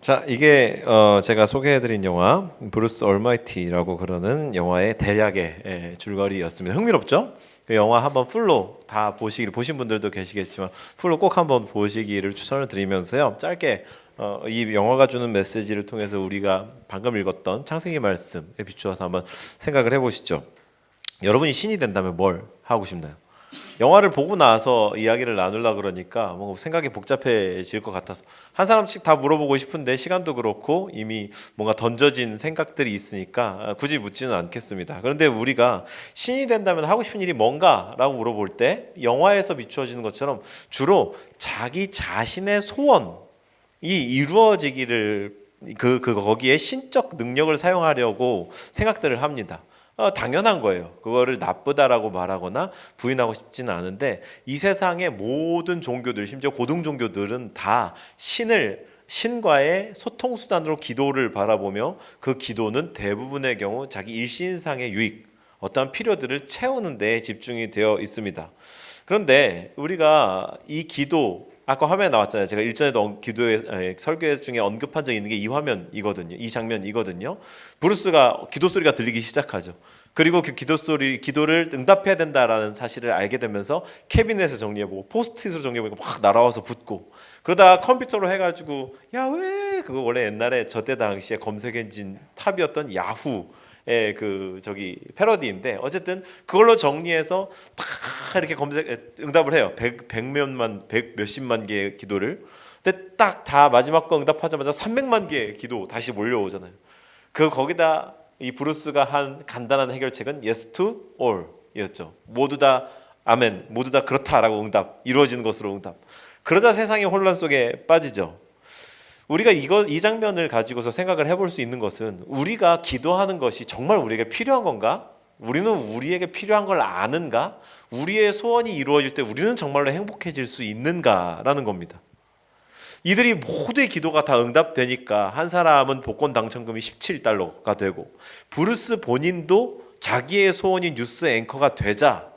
자, 이게 제가 소개해드린 영화 브루스 얼마이티라고 그러는 영화의 대략의 줄거리였습니다. 흥미롭죠? 그 영화 한번 풀로 다 보신 분들도 계시겠지만 풀로 꼭 한번 보시기를 추천을 드리면서요. 짧게 이 영화가 주는 메시지를 통해서 우리가 방금 읽었던 창세기 말씀에 비추어서 한번 생각을 해보시죠. 여러분이 신이 된다면 뭘 하고 싶나요? 영화를 보고 나서 이야기를 나누려 그러니까 뭔가 생각이 복잡해질 것 같아서 한 사람씩 다 물어보고 싶은데 시간도 그렇고 이미 뭔가 던져진 생각들이 있으니까 굳이 묻지는 않겠습니다. 그런데 우리가 신이 된다면 하고 싶은 일이 뭔가라고 물어볼 때 영화에서 비추어지는 것처럼 주로 자기 자신의 소원이 이루어지기를 거기에 신적 능력을 사용하려고 생각들을 합니다. 당연한 거예요. 그거를 나쁘다라고 말하거나 부인하고 싶지는 않은데 이 세상의 모든 종교들, 심지어 고등 종교들은 다 신과의 소통 수단으로 기도를 바라보며 그 기도는 대부분의 경우 자기 일신상의 유익, 어떠한 필요들을 채우는 데 집중이 되어 있습니다. 그런데 우리가 이 기도 아까 화면에 나왔잖아요. 제가 일전에도 설교 중에 언급한 적이 있는 게 이 화면이거든요. 이 장면이거든요. 브루스가 기도 소리가 들리기 시작하죠. 그리고 그 기도를 응답해야 된다라는 사실을 알게 되면서 캐비넷에 정리해보고 포스트잇으로 정리해보고 막 날아와서 붙고 그러다가 컴퓨터로 해가지고 야왜 그거 원래 옛날에 저때 당시에 검색 엔진 탑이었던 야후 패러디인데 어쨌든 그걸로 정리해서 딱 이렇게 응답을 해요. 100 몇십만 개의 기도를. 근데 딱 다 마지막 거 응답하자마자 300만 개의 기도 다시 몰려오잖아요. 거기다 이 브루스가 한 간단한 해결책은 yes to all이었죠. 모두 다 아멘, 모두 다 그렇다라고 이루어지는 것으로 응답. 그러자 세상의 혼란 속에 빠지죠. 우리가 이 장면을 가지고서 생각을 해볼 수 있는 것은 우리가 기도하는 것이 정말 우리에게 필요한 건가? 우리는 우리에게 필요한 걸 아는가? 우리의 소원이 이루어질 때 우리는 정말로 행복해질 수 있는가라는 겁니다. 이들이 모두의 기도가 다 응답되니까 한 사람은 복권 당첨금이 17달러가 되고 브루스 본인도 자기의 소원이 뉴스 앵커가 되자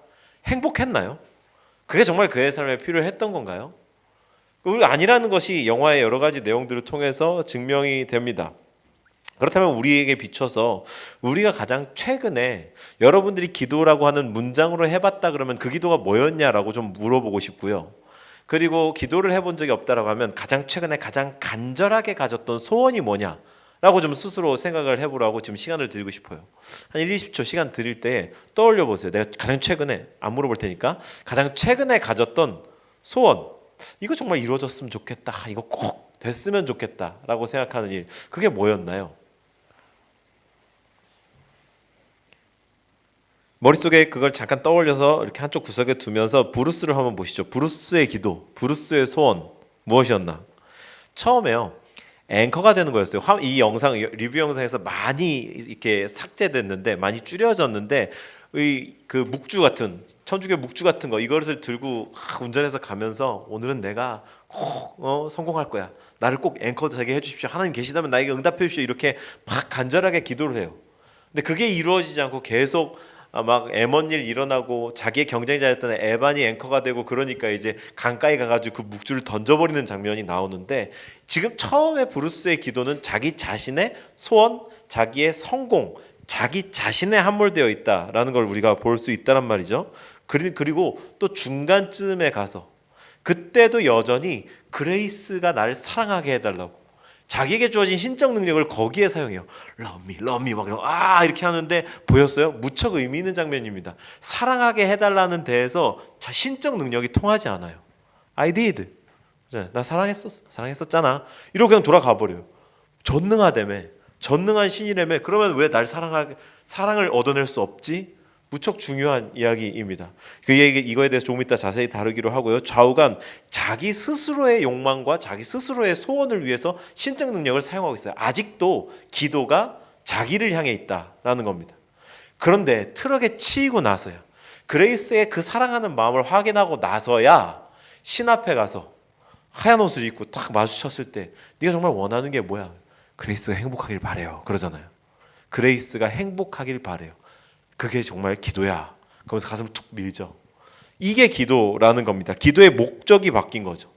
행복했나요? 그게 정말 그의 삶에 필요했던 건가요? 아니라는 것이 영화의 여러 가지 내용들을 통해서 증명이 됩니다. 그렇다면 우리에게 비춰서 우리가 가장 최근에 여러분들이 기도라고 하는 문장으로 해봤다 그러면 그 기도가 뭐였냐라고 좀 물어보고 싶고요. 그리고 기도를 해본 적이 없다라고 하면 가장 최근에 가장 간절하게 가졌던 소원이 뭐냐라고 좀 스스로 생각을 해보라고 지금 시간을 드리고 싶어요. 한 1, 20초 시간 드릴 때 떠올려 보세요. 내가 가장 최근에 안 물어볼 테니까 가장 최근에 가졌던 소원, 이거 정말 이루어졌으면 좋겠다, 이거 꼭 됐으면 좋겠다라고 생각하는 일, 그게 뭐였나요? 머릿속에 그걸 잠깐 떠올려서 이렇게 한쪽 구석에 두면서 브루스를 한번 보시죠. 브루스의 기도, 브루스의 소원 무엇이었나? 처음에요, 앵커가 되는 거였어요. 이 리뷰 영상에서 많이 이렇게 삭제됐는데, 많이 줄여졌는데, 그 묵주 같은 천주교 묵주 같은 거 이것을 들고 운전해서 가면서 오늘은 내가 꼭 성공할 거야. 나를 꼭 앵커 되게 해주십시오. 하나님 계시다면 나에게 응답해 주십시오. 이렇게 막 간절하게 기도를 해요. 근데 그게 이루어지지 않고 계속 막 M1일 일어나고 자기의 경쟁자였던 에반이 앵커가 되고 그러니까 이제 강가에 가가지고 그 묵주를 던져버리는 장면이 나오는데 지금 처음에 브루스의 기도는 자기 자신의 소원, 자기의 성공, 자기 자신에 함몰되어 있다라는 걸 우리가 볼 수 있다란 말이죠. 그리고 또 중간쯤에 가서 그때도 여전히 그레이스가 나를 사랑하게 해달라고 자기에게 주어진 신적 능력을 거기에 사용해요. Love me 막 이렇게 하는데 보였어요? 무척 의미 있는 장면입니다. 사랑하게 해달라는 데에서 신적 능력이 통하지 않아요. I did. 나 사랑했었잖아. 이러고 그냥 돌아가 버려요. 전능한 신이라며. 그러면 왜 날 사랑을 얻어낼 수 없지? 무척 중요한 이야기입니다. 이거에 대해서 조금 이따 자세히 다루기로 하고요. 좌우간 자기 스스로의 욕망과 자기 스스로의 소원을 위해서 신적 능력을 사용하고 있어요. 아직도 기도가 자기를 향해 있다라는 겁니다. 그런데 트럭에 치이고 나서야, 그레이스의 그 사랑하는 마음을 확인하고 나서야 신 앞에 가서 하얀 옷을 입고 딱 마주쳤을 때 네가 정말 원하는 게 뭐야? 그레이스가 행복하길 바래요. 그러잖아요. 그레이스가 행복하길 바래요. 그게 정말 기도야. 그러면서 가슴을 툭 밀죠. 이게 기도라는 겁니다. 기도의 목적이 바뀐 거죠.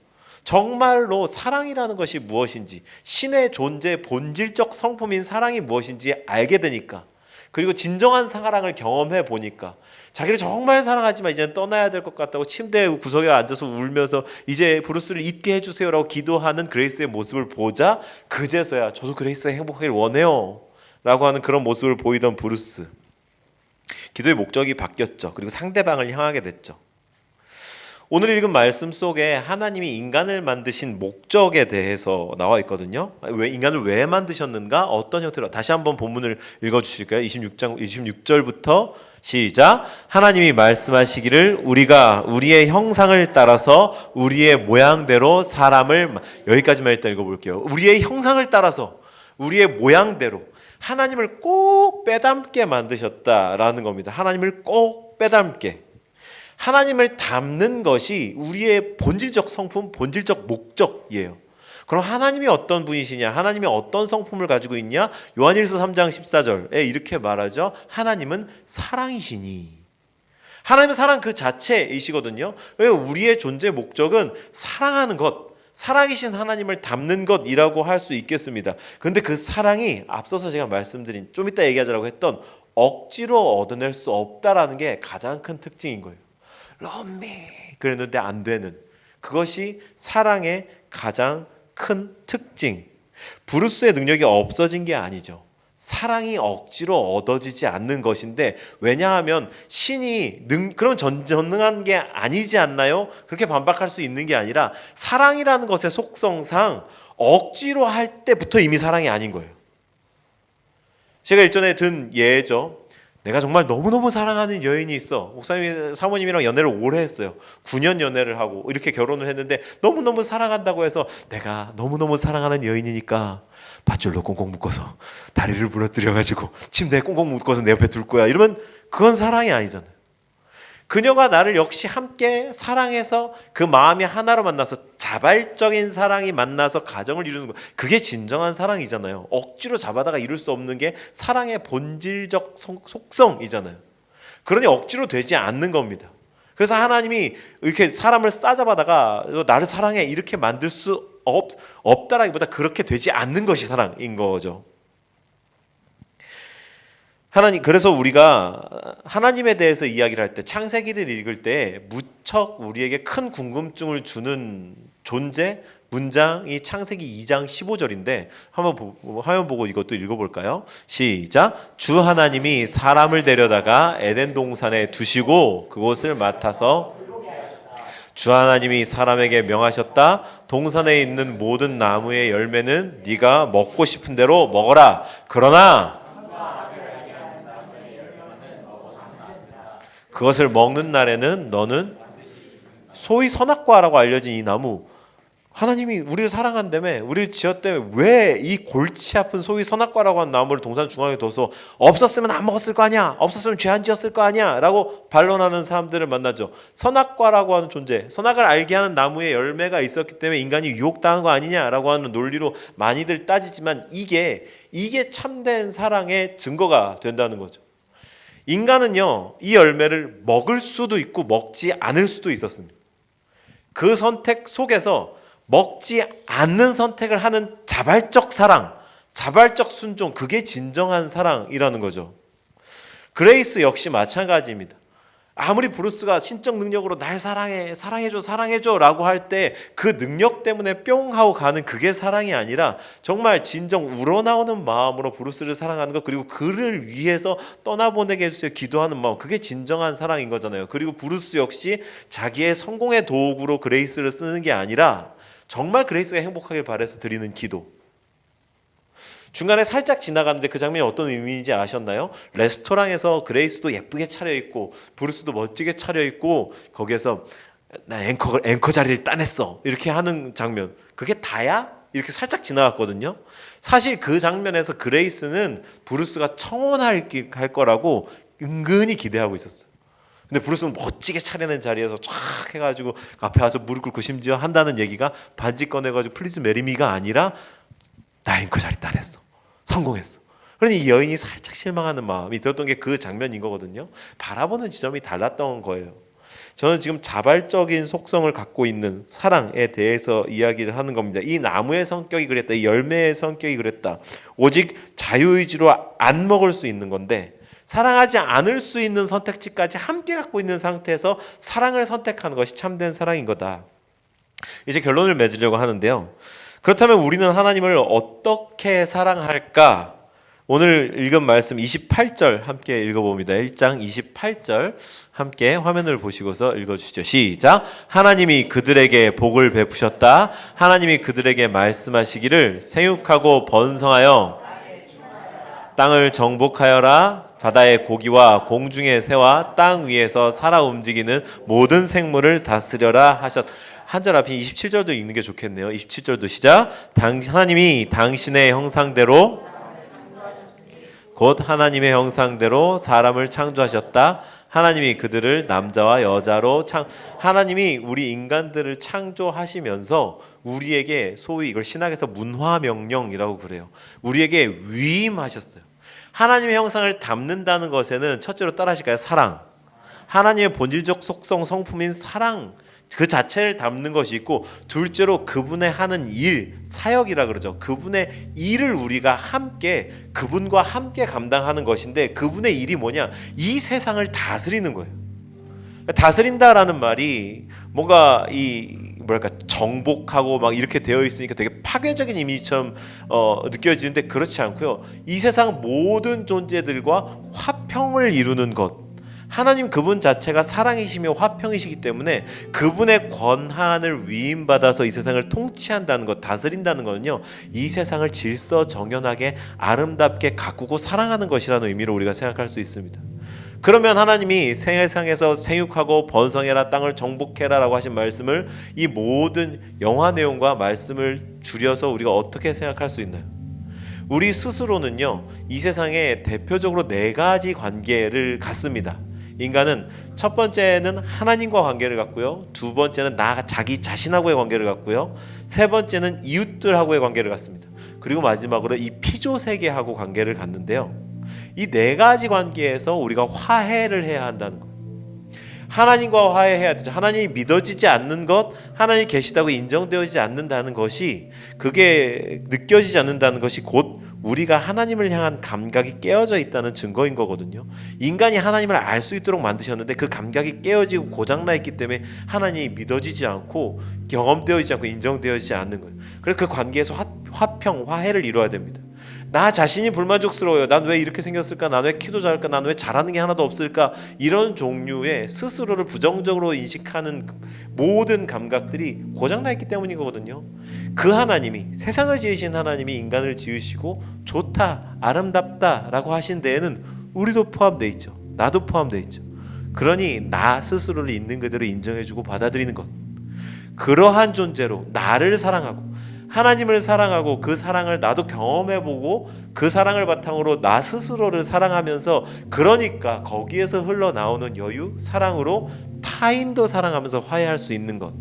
정말로 사랑이라는 것이 무엇인지, 신의 존재 본질적 성품인 사랑이 무엇인지 알게 되니까, 그리고 진정한 사랑을 경험해 보니까 자기를 정말 사랑하지만 이제는 떠나야 될 것 같다고 침대 구석에 앉아서 울면서 이제 브루스를 잊게 해주세요라고 기도하는 그레이스의 모습을 보자 그제서야 저도 그레이스가 행복하길 원해요 라고 하는 그런 모습을 보이던 브루스, 기도의 목적이 바뀌었죠. 그리고 상대방을 향하게 됐죠. 오늘 읽은 말씀 속에 하나님이 인간을 만드신 목적에 대해서 나와 있거든요. 왜 인간을 왜 만드셨는가? 어떤 형태로? 다시 한번 본문을 읽어 주실까요? 26절부터 시작. 하나님이 말씀하시기를 우리가 우리의 형상을 따라서 우리의 모양대로 사람을, 여기까지만 일단 읽어볼게요. 우리의 형상을 따라서 우리의 모양대로 하나님을 꼭 빼닮게 만드셨다라는 겁니다. 하나님을 꼭 빼닮게. 하나님을 닮는 것이 우리의 본질적 성품, 본질적 목적이에요. 그럼 하나님이 어떤 분이시냐? 하나님이 어떤 성품을 가지고 있냐? 요한일서 3장 14절에 이렇게 말하죠. 하나님은 사랑이시니. 하나님은 사랑 그 자체이시거든요. 우리의 존재 목적은 사랑하는 것, 살아계신 하나님을 닮는 것이라고 할 수 있겠습니다. 그런데 그 사랑이 앞서서 제가 말씀드린, 좀 이따 얘기하자라고 했던 억지로 얻어낼 수 없다라는 게 가장 큰 특징인 거예요. Love me 그랬는데 안 되는, 그것이 사랑의 가장 큰 특징. 브루스의 능력이 없어진 게 아니죠. 사랑이 억지로 얻어지지 않는 것인데, 왜냐하면 신이 그럼 전능한 게 아니지 않나요? 그렇게 반박할 수 있는 게 아니라 사랑이라는 것의 속성상 억지로 할 때부터 이미 사랑이 아닌 거예요. 제가 일전에 든 예죠. 내가 정말 너무너무 사랑하는 여인이 있어. 목사님이 사모님이랑 연애를 오래 했어요. 9년 연애를 하고 이렇게 결혼을 했는데 너무너무 사랑한다고 해서 내가 너무너무 사랑하는 여인이니까 밧줄로 꽁꽁 묶어서 다리를 부러뜨려가지고 침대에 꽁꽁 묶어서 내 옆에 둘 거야, 이러면 그건 사랑이 아니잖아요. 그녀가 나를 역시 함께 사랑해서 그 마음이 하나로 만나서 자발적인 사랑이 만나서 가정을 이루는 거, 그게 진정한 사랑이잖아요. 억지로 잡아다가 이룰 수 없는 게 사랑의 본질적 속성이잖아요. 그러니 억지로 되지 않는 겁니다. 그래서 하나님이 이렇게 사람을 싸잡아다가 나를 사랑해 이렇게 만들 수 없다라기보다 그렇게 되지 않는 것이 사랑인 거죠. 그래서 우리가 하나님에 대해서 이야기를 할 때, 창세기를 읽을 때 무척 우리에게 큰 궁금증을 주는 존재, 문장이 창세기 2장 15절인데 한번 화면 보고 이것도 읽어볼까요? 시작. 주 하나님이 사람을 데려다가 에덴 동산에 두시고 그곳을 맡아서 주 하나님이 사람에게 명하셨다. 동산에 있는 모든 나무의 열매는 네가 먹고 싶은 대로 먹어라. 그러나 그것을 먹는 날에는 너는, 소위 선악과라고 알려진 이 나무, 하나님이 우리를 사랑한다며, 우리를 지었다며 왜 이 골치 아픈 소위 선악과라고 하는 나무를 동산 중앙에 둬서 없었으면 안 먹었을 거 아니야, 없었으면 죄 안 지었을 거 아니야 라고 반론하는 사람들을 만나죠. 선악과라고 하는 존재, 선악을 알게 하는 나무에 열매가 있었기 때문에 인간이 유혹당한 거 아니냐라고 하는 논리로 많이들 따지지만 이게 참된 사랑의 증거가 된다는 거죠. 인간은요, 이 열매를 먹을 수도 있고 먹지 않을 수도 있었습니다. 그 선택 속에서 먹지 않는 선택을 하는 자발적 사랑, 자발적 순종, 그게 진정한 사랑이라는 거죠. 그레이스 역시 마찬가지입니다. 아무리 브루스가 신적 능력으로 날 사랑해, 사랑해줘, 사랑해줘 라고 할 때 그 능력 때문에 뿅 하고 가는 그게 사랑이 아니라 정말 진정 우러나오는 마음으로 브루스를 사랑하는 것, 그리고 그를 위해서 떠나보내게 해주세요 기도하는 마음, 그게 진정한 사랑인 거잖아요. 그리고 브루스 역시 자기의 성공의 도구로 그레이스를 쓰는 게 아니라 정말 그레이스가 행복하길 바라서 드리는 기도. 중간에 살짝 지나가는데 그 장면이 어떤 의미인지 아셨나요? 레스토랑에서 그레이스도 예쁘게 차려입고 브루스도 멋지게 차려입고 거기에서 나 앵커 자리를 따냈어 이렇게 하는 장면, 그게 다야? 이렇게 살짝 지나갔거든요. 사실 그 장면에서 그레이스는 브루스가 청혼할 거라고 은근히 기대하고 있었어요. 근데 브루스는 멋지게 차려낸 자리에서 쫙 해가지고 앞에 와서 무릎 꿇고 심지어 한다는 얘기가 반지 꺼내가지고 플리즈 메리미가 아니라 나 앵커 자리 따냈어, 성공했어. 그러니 이 여인이 살짝 실망하는 마음이 들었던 게 그 장면인 거거든요. 바라보는 지점이 달랐던 거예요. 저는 지금 자발적인 속성을 갖고 있는 사랑에 대해서 이야기를 하는 겁니다. 이 나무의 성격이 그랬다. 이 열매의 성격이 그랬다. 오직 자유의지로 안 먹을 수 있는 건데 사랑하지 않을 수 있는 선택지까지 함께 갖고 있는 상태에서 사랑을 선택하는 것이 참된 사랑인 거다. 이제 결론을 맺으려고 하는데요. 그렇다면 우리는 하나님을 어떻게 사랑할까? 오늘 읽은 말씀 28절 함께 읽어봅니다. 1장 28절 함께 화면을 보시고서 읽어주시죠. 시작. 하나님이 그들에게 복을 베푸셨다. 하나님이 그들에게 말씀하시기를 생육하고 번성하여 땅을 정복하여라. 바다의 고기와 공중의 새와 땅 위에서 살아 움직이는 모든 생물을 다스려라 하셨. 한 절 앞에 27절도 읽는 게 좋겠네요. 27절도 시작. 하나님이 당신의 형상대로 곧 하나님의 형상대로 사람을 창조하셨다. 하나님이 그들을 남자와 여자로 하나님이 우리 인간들을 창조하시면서 우리에게 소위 이걸 신학에서 문화명령이라고 그래요. 우리에게 위임하셨어요. 하나님의 형상을 담는다는 것에는 첫째로 따라하실까요? 사랑. 하나님의 본질적 속성 성품인 사랑 그 자체를 담는 것이 있고, 둘째로 그분의 하는 일, 사역이라 그러죠. 그분의 일을 우리가 함께 그분과 함께 감당하는 것인데, 그분의 일이 뭐냐? 이 세상을 다스리는 거예요. 다스린다라는 말이 뭔가 정복하고 막 이렇게 되어 있으니까 되게 파괴적인 이미지처럼 느껴지는데 그렇지 않고요. 이 세상 모든 존재들과 화평을 이루는 것. 하나님 그분 자체가 사랑이시며 화평이시기 때문에 그분의 권한을 위임받아서 이 세상을 통치한다는 것, 다스린다는 것은요, 이 세상을 질서정연하게 아름답게 가꾸고 사랑하는 것이라는 의미로 우리가 생각할 수 있습니다. 그러면 하나님이 세상에서 생육하고 번성해라, 땅을 정복해라 라고 하신 말씀을, 이 모든 영화 내용과 말씀을 줄여서 우리가 어떻게 생각할 수 있나요? 우리 스스로는요, 이 세상에 대표적으로 4가지 관계를 갖습니다. 인간은 첫 번째는 하나님과 관계를 갖고요, 두 번째는 자기 자신하고의 관계를 갖고요, 세 번째는 이웃들하고의 관계를 갖습니다. 그리고 마지막으로 이 피조세계하고 관계를 갖는데요, 이 4가지 관계에서 우리가 화해를 해야 한다는 것. 하나님과 화해해야 되죠. 하나님이 믿어지지 않는 것, 하나님이 계시다고 인정되어지지 않는다는 것이, 그게 느껴지지 않는다는 것이 곧 우리가 하나님을 향한 감각이 깨어져 있다는 증거인 거거든요. 인간이 하나님을 알 수 있도록 만드셨는데 그 감각이 깨어지고 고장나 있기 때문에 하나님이 믿어지지 않고 경험되어지지 않고 인정되어지지 않는 거예요. 그래서 그 관계에서 화평, 화해를 이루어야 됩니다. 나 자신이 불만족스러워요. 난 왜 이렇게 생겼을까? 난 왜 키도 작을까? 난 왜 잘하는 게 하나도 없을까? 이런 종류의 스스로를 부정적으로 인식하는 모든 감각들이 고장나 있기 때문이거든요. 그 하나님이, 세상을 지으신 하나님이 인간을 지으시고 좋다, 아름답다라고 하신 데에는 우리도 포함되어 있죠. 나도 포함되어 있죠. 그러니 나 스스로를 있는 그대로 인정해주고 받아들이는 것, 그러한 존재로 나를 사랑하고 하나님을 사랑하고 그 사랑을 나도 경험해보고 그 사랑을 바탕으로 나 스스로를 사랑하면서, 그러니까 거기에서 흘러나오는 여유, 사랑으로 타인도 사랑하면서 화해할 수 있는 것,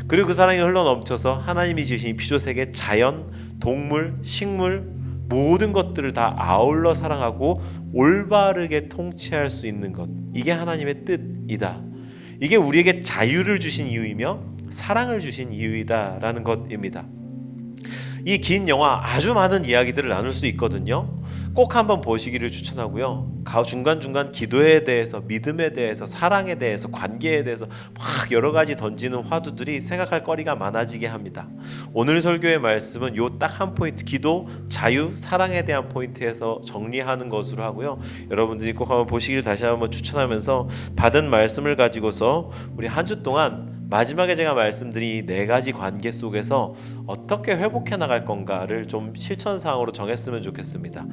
그리고 그 사랑이 흘러넘쳐서 하나님이 지으신 피조세계, 자연, 동물, 식물 모든 것들을 다 아울러 사랑하고 올바르게 통치할 수 있는 것, 이게 하나님의 뜻이다. 이게 우리에게 자유를 주신 이유이며 사랑을 주신 이유이다라는 것입니다. 이 긴 영화 아주 많은 이야기들을 나눌 수 있거든요. 꼭 한번 보시기를 추천하고요. 중간중간 기도에 대해서, 믿음에 대해서, 사랑에 대해서, 관계에 대해서 막 여러 가지 던지는 화두들이 생각할 거리가 많아지게 합니다. 오늘 설교의 말씀은 요 딱 한 포인트, 기도, 자유, 사랑에 대한 포인트에서 정리하는 것으로 하고요. 여러분들이 꼭 한번 보시기를 다시 한번 추천하면서 받은 말씀을 가지고서 우리 한 주 동안 마지막에 제가 말씀드린 4가지 관계 속에서 어떻게 회복해 나갈 건가를 좀 실천사항으로 정했으면 좋겠습니다.